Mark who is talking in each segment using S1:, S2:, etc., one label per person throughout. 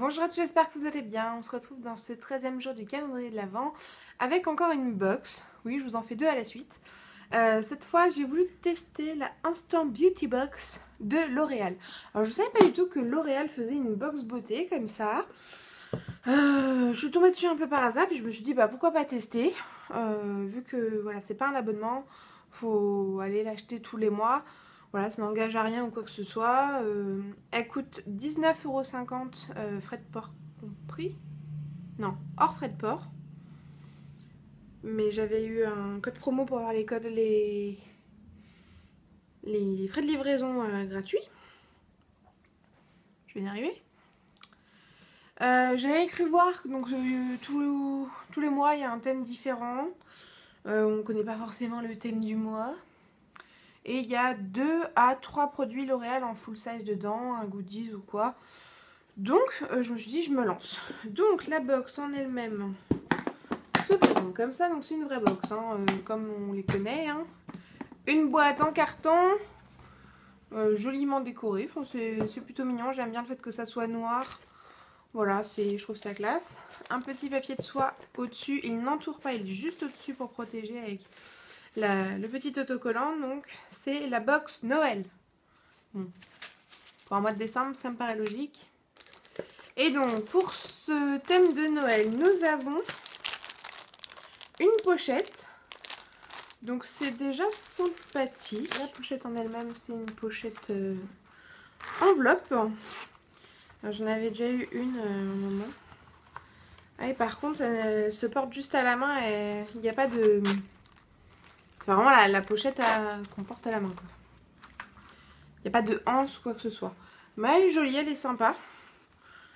S1: Bonjour à tous, j'espère que vous allez bien. On se retrouve dans ce 13e jour du calendrier de l'Avent avec encore une box. Oui, je vous en fais deux à la suite. Cette fois, j'ai voulu tester la Instant Beauty Box de L'Oréal. Alors, je ne savais pas du tout que L'Oréal faisait une box beauté comme ça. Je suis tombée dessus un peu par hasard, puis je me suis dit, bah pourquoi pas tester. Vu que voilà, c'est pas un abonnement, faut aller l'acheter tous les mois. Voilà, ça n'engage à rien ou quoi que ce soit. Elle coûte 19,50 €, frais de port compris. Non, hors frais de port. Mais j'avais eu un code promo pour avoir les frais de livraison gratuits. Je vais y arriver. J'avais cru voir donc tous les mois il y a un thème différent. On ne connaît pas forcément le thème du mois. Et il y a 2 à 3 produits L'Oréal en full size dedans, un goodies ou quoi. Donc je me suis dit je me lance. Donc la box en elle-même se présente comme ça, donc c'est une vraie box, hein, comme on les connaît. Hein. Une boîte en carton, joliment décorée, enfin, c'est plutôt mignon, j'aime bien le fait que ça soit noir. Voilà, je trouve ça classe. Un petit papier de soie au-dessus, il n'entoure pas, il est juste au-dessus pour protéger avec le petit autocollant. Donc c'est la box Noël. Pour un mois de décembre, ça me paraît logique. Et donc pour ce thème de Noël, nous avons une pochette. Donc c'est déjà sympathique. La pochette en elle-même, c'est une pochette enveloppe. J'en avais déjà eu une un moment. Ah, et par contre, elle se porte juste à la main et il n'y a pas de... C'est vraiment la pochette qu'on porte à la main, quoi. Il n'y a pas de anse ou quoi que ce soit. Mais elle est jolie, elle est sympa.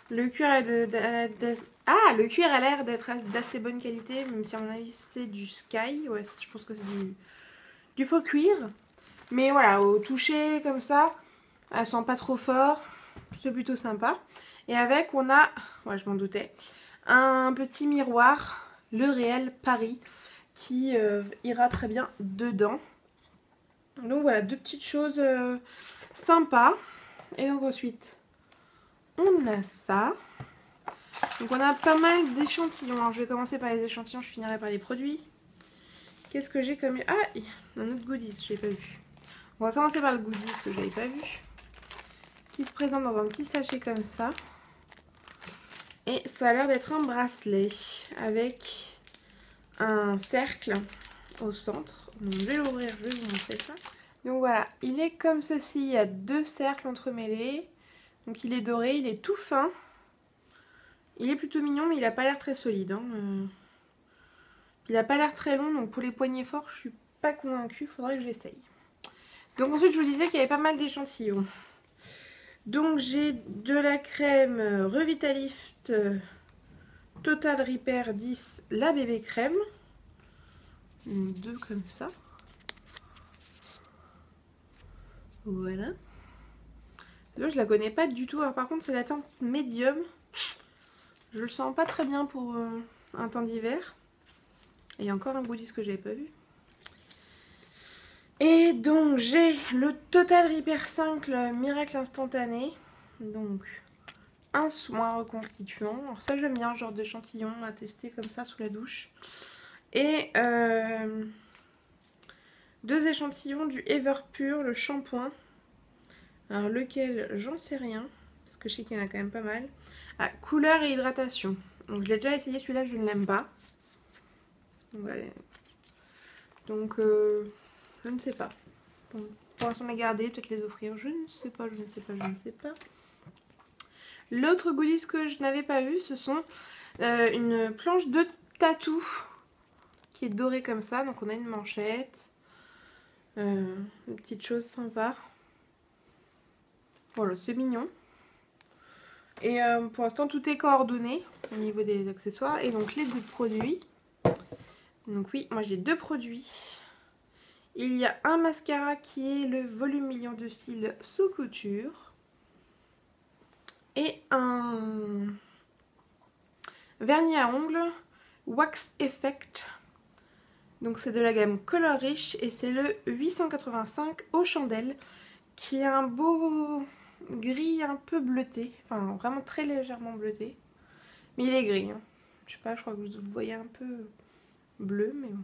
S1: Le cuir le cuir a l'air d'être d'assez bonne qualité, même si à mon avis c'est du Sky. Ouais, je pense que c'est du faux cuir. Mais voilà, au toucher comme ça, elle sent pas trop fort. C'est plutôt sympa. Et avec, on a, ouais, je m'en doutais, un petit miroir, le Réel Paris, qui ira très bien dedans. Donc voilà, deux petites choses sympas. Et donc ensuite, on a ça. Donc on a pas mal d'échantillons. Alors je vais commencer par les échantillons, je finirai par les produits. Qu'est-ce que j'ai comme... Ah, il y a un autre goodies que je n'ai pas vu. On va commencer par le goodies que je n'avais pas vu. Qui se présente dans un petit sachet comme ça. Et ça a l'air d'être un bracelet avec un cercle au centre. Donc je vais l'ouvrir, je vais vous montrer ça. Donc voilà, il est comme ceci, il y a deux cercles entremêlés. Donc il est doré, il est tout fin. Il est plutôt mignon, mais il n'a pas l'air très solide. Hein. Il n'a pas l'air très long, donc pour les poignets forts, je suis pas convaincue, faudrait que j'essaye. Donc ensuite, je vous disais qu'il y avait pas mal d'échantillons. Donc j'ai de la crème Revitalift Total Repair 10, la bébé crème. Deux comme ça. Voilà. Là, je la connais pas du tout. Alors par contre, c'est la teinte médium. Je le sens pas très bien pour un teint d'hiver. Et il y a encore un goodies que j'avais pas vu. Et donc j'ai le Total Repair 5 le Miracle Instantané. Donc un soin reconstituant. Alors ça j'aime bien, genre d'échantillon à tester comme ça sous la douche. Et deux échantillons du Everpure, le shampoing. Alors lequel, j'en sais rien. Parce que je sais qu'il y en a quand même pas mal. Ah, couleur et hydratation. Donc je l'ai déjà essayé, celui-là je ne l'aime pas. Voilà. Donc je ne sais pas. Bon, pour l'instant les garder, peut-être les offrir. Je ne sais pas, je ne sais pas, je ne sais pas. L'autre goodies que je n'avais pas vu, ce sont une planche de tatou qui est dorée comme ça. Donc on a une manchette. Une petite chose sympa. Voilà, c'est mignon. Et pour l'instant tout est coordonné au niveau des accessoires. Et donc les deux produits. Donc oui, moi j'ai deux produits. Il y a un mascara qui est le volume million de cils sous couture. Et un vernis à ongles Wax Effect. Donc c'est de la gamme Color Rich et c'est le 885 aux chandelles qui est un beau gris un peu bleuté, enfin vraiment très légèrement bleuté. Mais il est gris, hein. Je sais pas, je crois que vous voyez un peu bleu, mais bon.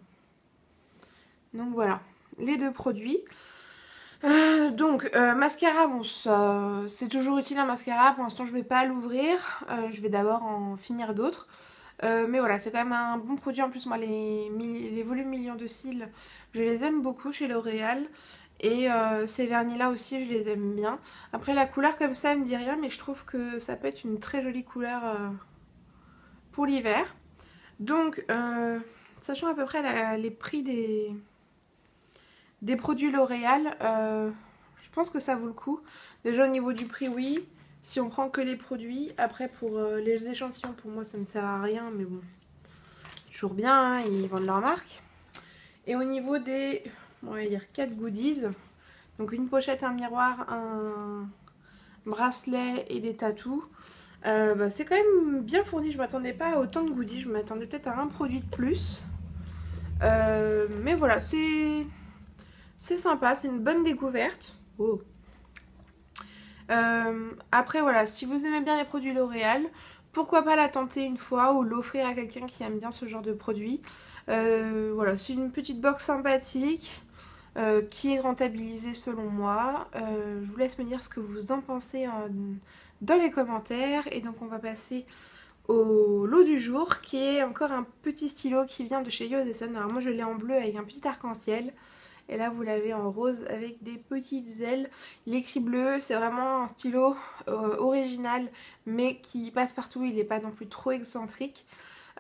S1: Donc voilà, les deux produits. Mascara, bon, c'est toujours utile un mascara. Pour l'instant, je vais pas l'ouvrir. Je vais d'abord en finir d'autres. Mais voilà, c'est quand même un bon produit. En plus, moi, les volumes millions de cils, je les aime beaucoup chez L'Oréal. Et ces vernis-là aussi, je les aime bien. Après, la couleur comme ça, elle me dit rien, mais je trouve que ça peut être une très jolie couleur pour l'hiver. Donc, sachant à peu près les prix des produits L'Oréal, je pense que ça vaut le coup. Déjà au niveau du prix, oui. Si on prend que les produits, après pour les échantillons, pour moi ça ne sert à rien, mais bon, toujours bien, hein, ils vendent leur marque. Et au niveau des, on va dire 4 goodies, donc une pochette, un miroir, un bracelet et des tatous. C'est quand même bien fourni, je m'attendais pas à autant de goodies, je m'attendais peut-être à un produit de plus. Mais voilà, c'est sympa, c'est une bonne découverte. Oh. Après voilà, si vous aimez bien les produits L'Oréal, pourquoi pas la tenter une fois ou l'offrir à quelqu'un qui aime bien ce genre de produit. Voilà, c'est une petite box sympathique qui est rentabilisée selon moi. Je vous laisse me dire ce que vous en pensez dans les commentaires. Et donc on va passer au lot du jour, qui est encore un petit stylo qui vient de chez Yoseson. Alors moi je l'ai en bleu avec un petit arc-en-ciel. Et là vous l'avez en rose avec des petites ailes. L'écrit bleu, c'est vraiment un stylo original mais qui passe partout, il n'est pas non plus trop excentrique.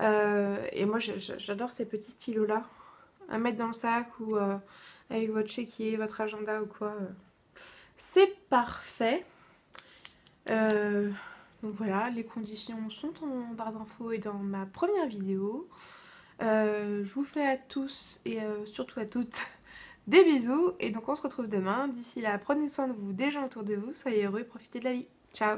S1: Et moi j'adore ces petits stylos là, à mettre dans le sac ou avec votre chéquier, votre agenda ou quoi. C'est parfait. Donc voilà, les conditions sont en barre d'infos et dans ma première vidéo. Je vous fais à tous et surtout à toutes des bisous, et donc on se retrouve demain. D'ici là, prenez soin de vous, des gens autour de vous, soyez heureux et profitez de la vie. Ciao!